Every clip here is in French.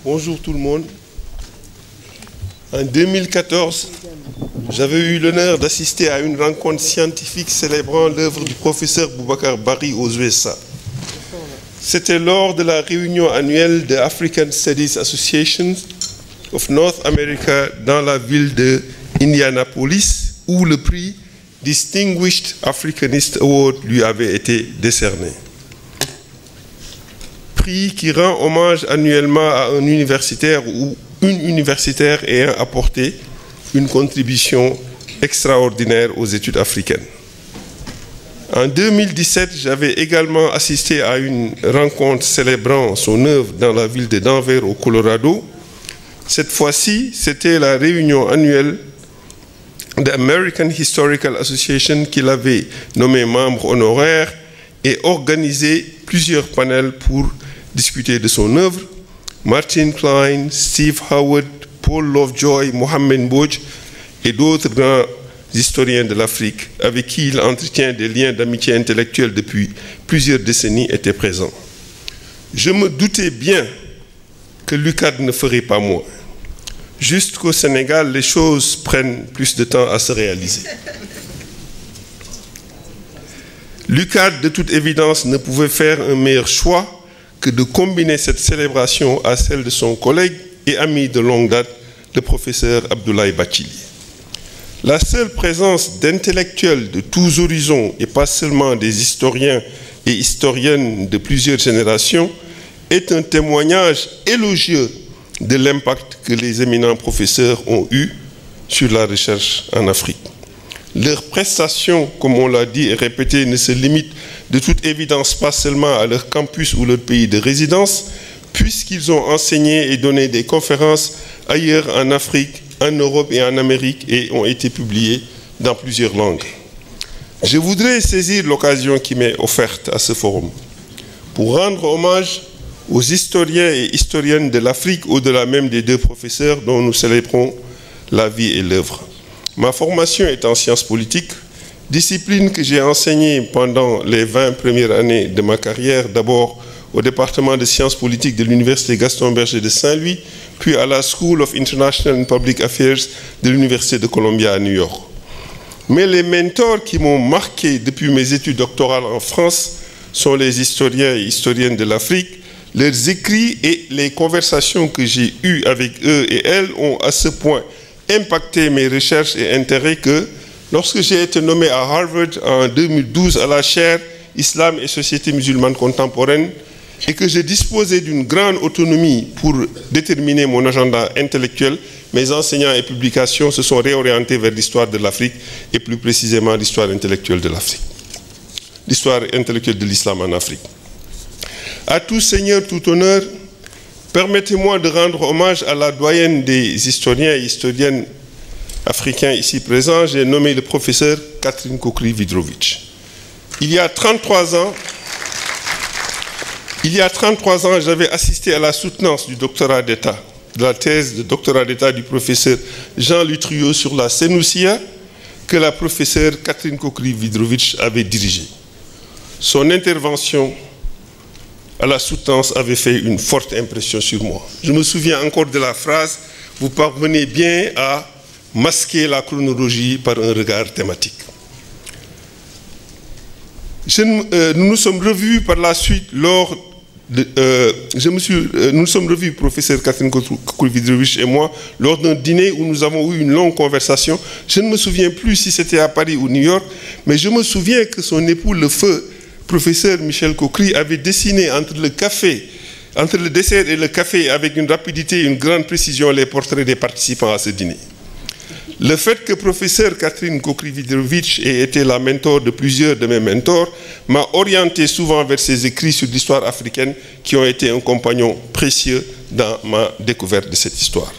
Bonjour tout le monde. En 2014, j'avais eu l'honneur d'assister à une rencontre scientifique célébrant l'œuvre du professeur Boubacar Bari aux USA. C'était lors de la réunion annuelle de African Studies Association of North America dans la ville de Indianapolis, où le prix Distinguished Africanist Award lui avait été décerné. Prix qui rend hommage annuellement à un universitaire ou une universitaire ayant apporté une contribution extraordinaire aux études africaines. En 2017, j'avais également assisté à une rencontre célébrant son œuvre dans la ville de Denver, au Colorado. Cette fois-ci, c'était la réunion annuelle de l'American Historical Association qu'il avait nommé membre honoraire et organisé plusieurs panels pour discuter de son œuvre. Martin Klein, Steve Howard, Paul Lovejoy, Mohamed Mbodj et d'autres grands historiens de l'Afrique avec qui il entretient des liens d'amitié intellectuelle depuis plusieurs décennies étaient présents. Je me doutais bien que l'UCAD ne ferait pas moins. Juste qu'au Sénégal, les choses prennent plus de temps à se réaliser. L'UCAD, de toute évidence, ne pouvait faire un meilleur choix que de combiner cette célébration à celle de son collègue et ami de longue date, le professeur Abdoulaye Bathily. La seule présence d'intellectuels de tous horizons, et pas seulement des historiens et historiennes de plusieurs générations, est un témoignage élogieux de l'impact que les éminents professeurs ont eu sur la recherche en Afrique. Leurs prestations, comme on l'a dit et répété, ne se limitent de toute évidence pas seulement à leur campus ou leur pays de résidence, puisqu'ils ont enseigné et donné des conférences ailleurs en Afrique, en Europe et en Amérique et ont été publiés dans plusieurs langues. Je voudrais saisir l'occasion qui m'est offerte à ce forum pour rendre hommage aux historiens et historiennes de l'Afrique, au-delà même des deux professeurs dont nous célébrons la vie et l'œuvre. Ma formation est en sciences politiques, discipline que j'ai enseignée pendant les 20 premières années de ma carrière, d'abord au département de sciences politiques de l'Université Gaston Berger de Saint-Louis, puis à la School of International and Public Affairs de l'Université de Columbia à New York. Mais les mentors qui m'ont marqué depuis mes études doctorales en France sont les historiens et historiennes de l'Afrique. Leurs écrits et les conversations que j'ai eues avec eux et elles ont à ce point impacté mes recherches et intérêts que, lorsque j'ai été nommé à Harvard en 2012 à la chaire Islam et société musulmane contemporaine et que j'ai disposé d'une grande autonomie pour déterminer mon agenda intellectuel, mes enseignants et publications se sont réorientés vers l'histoire de l'Afrique et plus précisément l'histoire intellectuelle de l'Afrique, l'histoire intellectuelle de l'islam en Afrique. À tout seigneur, tout honneur, permettez-moi de rendre hommage à la doyenne des historiens et historiennes africains ici présents. J'ai nommé le professeur Catherine Kockry-Vidrovitch. Il y a 33 ans, j'avais assisté à la soutenance du doctorat d'État, de la thèse de doctorat d'État du professeur Jean Lutriot sur la Sénoussia que la professeure Catherine Kockry-Vidrovitch avait dirigée. Son intervention à la soutenance avait fait une forte impression sur moi. Je me souviens encore de la phrase « Vous parvenez bien à masquer la chronologie par un regard thématique ». Nous nous sommes revus par la suite lors de... nous nous sommes revus, professeur Catherine Kockry-Vidrovitch et moi, lors d'un dîner où nous avons eu une longue conversation. Je ne me souviens plus si c'était à Paris ou New York, mais je me souviens que son époux, le feu, professeur Michel Kockry, avait dessiné entre le dessert et le café avec une rapidité et une grande précision les portraits des participants à ce dîner. Le fait que professeur Catherine Kockry-Vidrovitch ait été la mentor de plusieurs de mes mentors m'a orienté souvent vers ses écrits sur l'histoire africaine qui ont été un compagnon précieux dans ma découverte de cette histoire.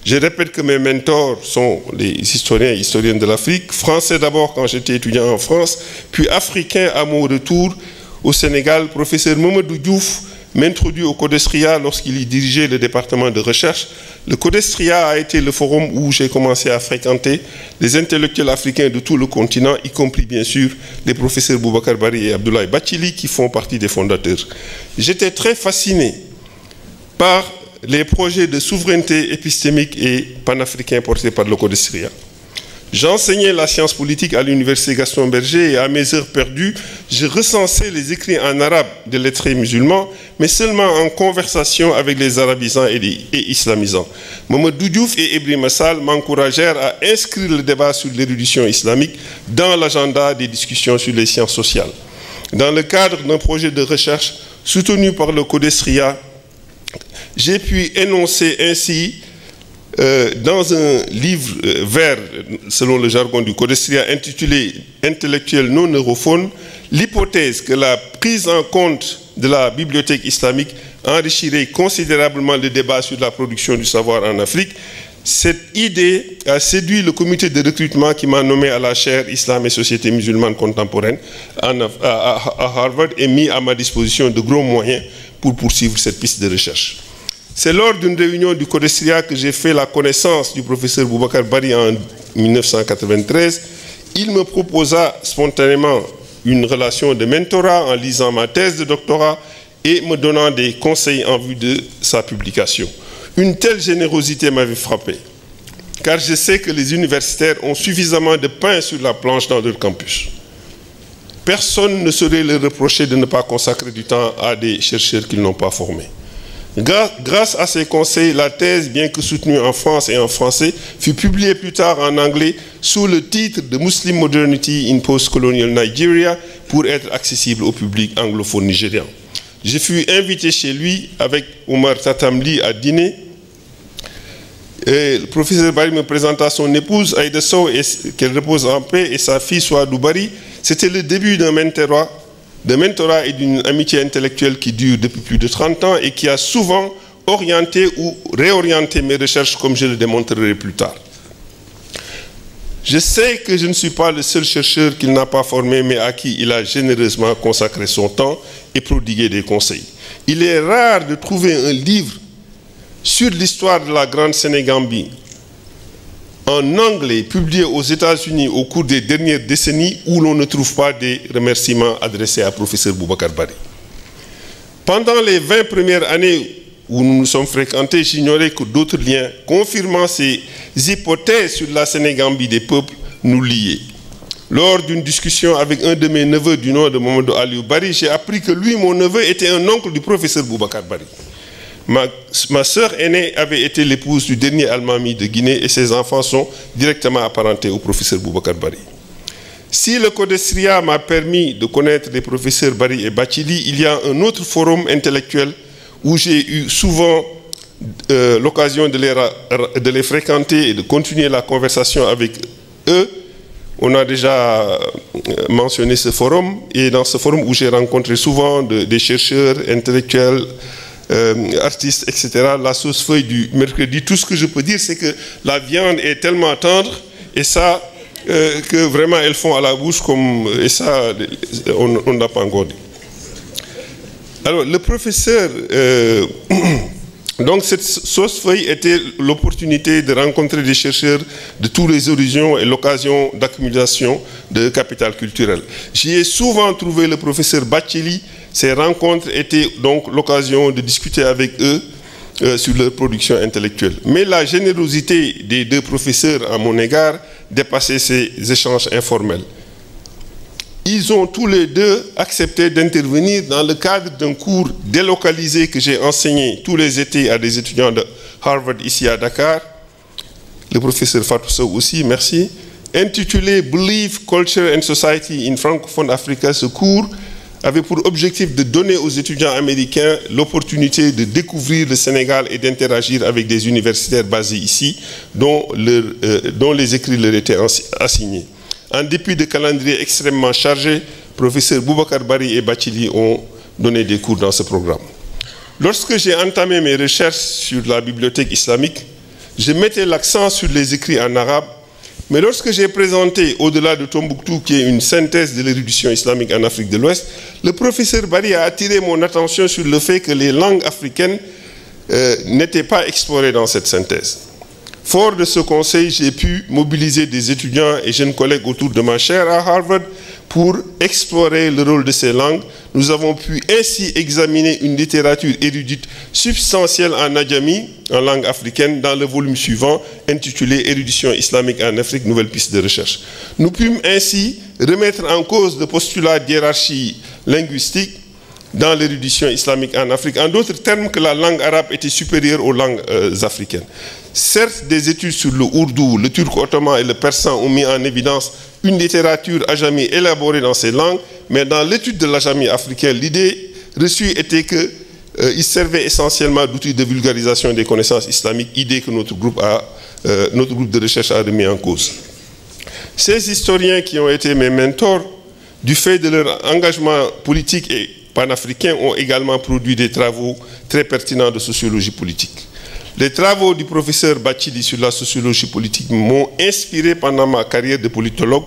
Je répète que mes mentors sont les historiens et historiennes de l'Afrique, français d'abord quand j'étais étudiant en France, puis africain à mon retour au Sénégal. Professeur Mamadou Diouf m'introduit au Codestria lorsqu'il y dirigeait le département de recherche. Le Codestria a été le forum où j'ai commencé à fréquenter les intellectuels africains de tout le continent, y compris bien sûr les professeurs Boubacar Bari et Abdoulaye Bathily qui font partie des fondateurs. J'étais très fasciné par les projets de souveraineté épistémique et panafricain portés par le Codestria. J'enseignais la science politique à l'université Gaston Berger et à mes heures perdues, je recensais les écrits en arabe des lettrés musulmans, mais seulement en conversation avec les arabisants et islamisants. Mamadou Diouf et Ibrahima Sall m'encouragèrent à inscrire le débat sur l'érudition islamique dans l'agenda des discussions sur les sciences sociales. Dans le cadre d'un projet de recherche soutenu par le Codestria, j'ai pu énoncer ainsi dans un livre vert, selon le jargon du Codestria, intitulé « Intellectuel non neurophone », l'hypothèse que la prise en compte de la bibliothèque islamique enrichirait considérablement le débat sur la production du savoir en Afrique. Cette idée a séduit le comité de recrutement qui m'a nommé à la chaire Islam et Société musulmane contemporaine à Harvard et mis à ma disposition de gros moyens pour poursuivre cette piste de recherche. C'est lors d'une réunion du Codestria que j'ai fait la connaissance du professeur Boubacar Bari en 1993. Il me proposa spontanément une relation de mentorat en lisant ma thèse de doctorat et me donnant des conseils en vue de sa publication. Une telle générosité m'avait frappé, car je sais que les universitaires ont suffisamment de pain sur la planche dans leur campus. Personne ne saurait leur reprocher de ne pas consacrer du temps à des chercheurs qu'ils n'ont pas formés. Grâce à ces conseils, la thèse, bien que soutenue en France et en français, fut publiée plus tard en anglais sous le titre de Muslim Modernity in Post-Colonial Nigeria pour être accessible au public anglophone nigérian. Je fus invité chez lui avec Omar Tatamli à dîner. Et le professeur Bari me présenta son épouse, Aïda Sow, qu'elle repose en paix, et sa fille Souadou Bari. C'était le début d'un mentorat et d'une amitié intellectuelle qui dure depuis plus de 30 ans et qui a souvent orienté ou réorienté mes recherches, comme je le démontrerai plus tard. Je sais que je ne suis pas le seul chercheur qu'il n'a pas formé, mais à qui il a généreusement consacré son temps et prodigué des conseils. Il est rare de trouver un livre sur l'histoire de la Grande Sénégambie en anglais, publié aux États-Unis au cours des dernières décennies, où l'on ne trouve pas des remerciements adressés à professeur Boubacar Bari. Pendant les 20 premières années où nous nous sommes fréquentés, j'ignorais que d'autres liens confirmant ces hypothèses sur la Sénégambie des peuples nous liaient. Lors d'une discussion avec un de mes neveux du nom de Mamadou Aliou Bari, j'ai appris que lui, mon neveu, était un oncle du professeur Boubacar Bari. Ma sœur aînée avait été l'épouse du dernier Almami de Guinée et ses enfants sont directement apparentés au professeur Boubacar Bari. Si le Codestria m'a permis de connaître les professeurs Bari et Bathily, il y a un autre forum intellectuel où j'ai eu souvent l'occasion de les fréquenter et de continuer la conversation avec eux. On a déjà mentionné ce forum, et dans ce forum où j'ai rencontré souvent des chercheurs intellectuels, artistes, etc., la sauce feuille du mercredi, tout ce que je peux dire, c'est que la viande est tellement tendre, et ça, que vraiment elles font à la bouche, et ça, on n'a pas encore dit. Alors, le professeur, donc cette sauce feuille était l'opportunité de rencontrer des chercheurs de tous les horizons et l'occasion d'accumulation de capital culturel. J'y ai souvent trouvé le professeur Bathily. Ces rencontres étaient donc l'occasion de discuter avec eux sur leur production intellectuelle. Mais la générosité des deux professeurs à mon égard dépassait ces échanges informels. Ils ont tous les deux accepté d'intervenir dans le cadre d'un cours délocalisé que j'ai enseigné tous les étés à des étudiants de Harvard ici à Dakar. Le professeur Fatou Sow aussi, merci. Intitulé « Belief, Culture and Society in Francophone Africa », ce cours avait pour objectif de donner aux étudiants américains l'opportunité de découvrir le Sénégal et d'interagir avec des universitaires basés ici, dont les écrits leur étaient assignés. En dépit de calendrier extrêmement chargé, professeurs Boubacar Bari et Bathily ont donné des cours dans ce programme. Lorsque j'ai entamé mes recherches sur la bibliothèque islamique, je mettais l'accent sur les écrits en arabe, mais lorsque j'ai présenté Au-delà de Tombouctou, qui est une synthèse de l'érudition islamique en Afrique de l'Ouest, le professeur Bari a attiré mon attention sur le fait que les langues africaines n'étaient pas explorées dans cette synthèse. Fort de ce conseil, j'ai pu mobiliser des étudiants et jeunes collègues autour de ma chaire à Harvard Pour explorer le rôle de ces langues, nous avons pu ainsi examiner une littérature érudite substantielle en adjami, en langue africaine, dans le volume suivant, intitulé « Érudition islamique en Afrique, nouvelle piste de recherche ». Nous pûmes ainsi remettre en cause le postulat d'hiérarchie linguistique dans l'érudition islamique en Afrique, en d'autres termes que la langue arabe était supérieure aux langues africaines. Certes, des études sur le ourdou, le turc ottoman et le persan ont mis en évidence une littérature ajami élaborée dans ces langues, mais dans l'étude de l'ajami africain, l'idée reçue était qu'il servait essentiellement d'outil de vulgarisation des connaissances islamiques, idée que notre groupe de recherche a remis en cause. Ces historiens qui ont été mes mentors, du fait de leur engagement politique et panafricain, ont également produit des travaux très pertinents de sociologie politique. Les travaux du professeur Bathily sur la sociologie politique m'ont inspiré pendant ma carrière de politologue.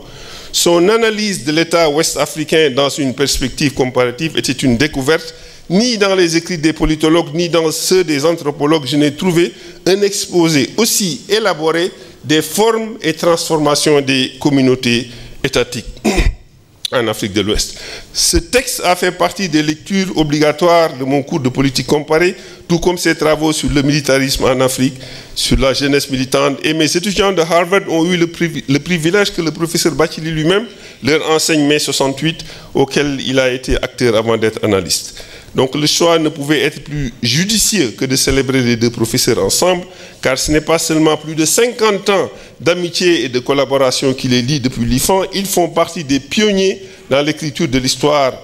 Son analyse de l'État ouest-africain dans une perspective comparative était une découverte. Ni dans les écrits des politologues, ni dans ceux des anthropologues, je n'ai trouvé un exposé aussi élaboré des formes et transformations des communautés étatiques en Afrique de l'Ouest. Ce texte a fait partie des lectures obligatoires de mon cours de politique comparée, tout comme ses travaux sur le militarisme en Afrique, sur la jeunesse militante. Et mes étudiants de Harvard ont eu le privilège que le professeur Bathily lui-même leur enseigne mai 68, auquel il a été acteur avant d'être analyste. Donc le choix ne pouvait être plus judicieux que de célébrer les deux professeurs ensemble, car ce n'est pas seulement plus de 50 ans d'amitié et de collaboration qui les lient depuis l'IFAN, ils font partie des pionniers dans l'écriture de l'histoire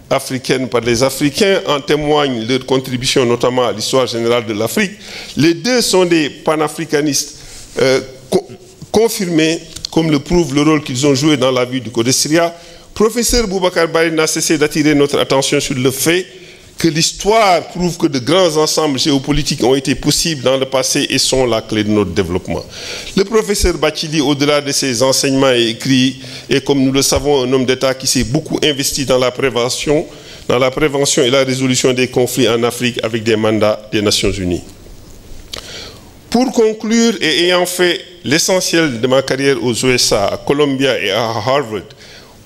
africaine par les Africains, en témoigne leur contribution notamment à l'histoire générale de l'Afrique. Les deux sont des panafricanistes confirmés, comme le prouve le rôle qu'ils ont joué dans la vie du Codesria. Professeur Boubacar Bari n'a cessé d'attirer notre attention sur le fait que l'histoire prouve que de grands ensembles géopolitiques ont été possibles dans le passé et sont la clé de notre développement. Le professeur Bathily, au-delà de ses enseignements et écrits, est, comme nous le savons, un homme d'État qui s'est beaucoup investi dans la prévention et la résolution des conflits en Afrique avec des mandats des Nations Unies. Pour conclure, et ayant fait l'essentiel de ma carrière aux USA, à Columbia et à Harvard,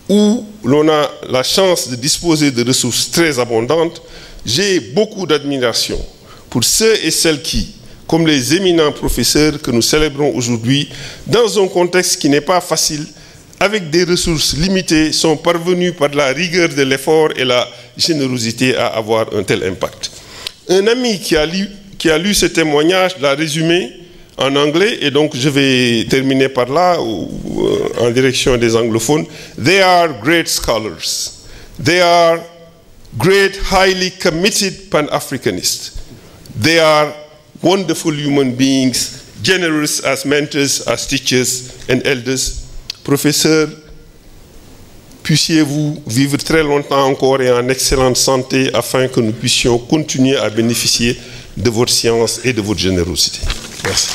où l'on a la chance de disposer de ressources très abondantes, j'ai beaucoup d'admiration pour ceux et celles qui, comme les éminents professeurs que nous célébrons aujourd'hui, dans un contexte qui n'est pas facile, avec des ressources limitées, sont parvenus par la rigueur de l'effort et la générosité à avoir un tel impact. Un ami qui a lu ce témoignage l'a résumé en anglais, et donc je vais terminer par là, en direction des anglophones. They are great scholars. They are great, highly committed Pan-Africanists. They are wonderful human beings, generous as mentors, as teachers and elders. Professeurs, puissiez-vous vivre très longtemps encore et en excellente santé afin que nous puissions continuer à bénéficier de votre science et de votre générosité. Merci.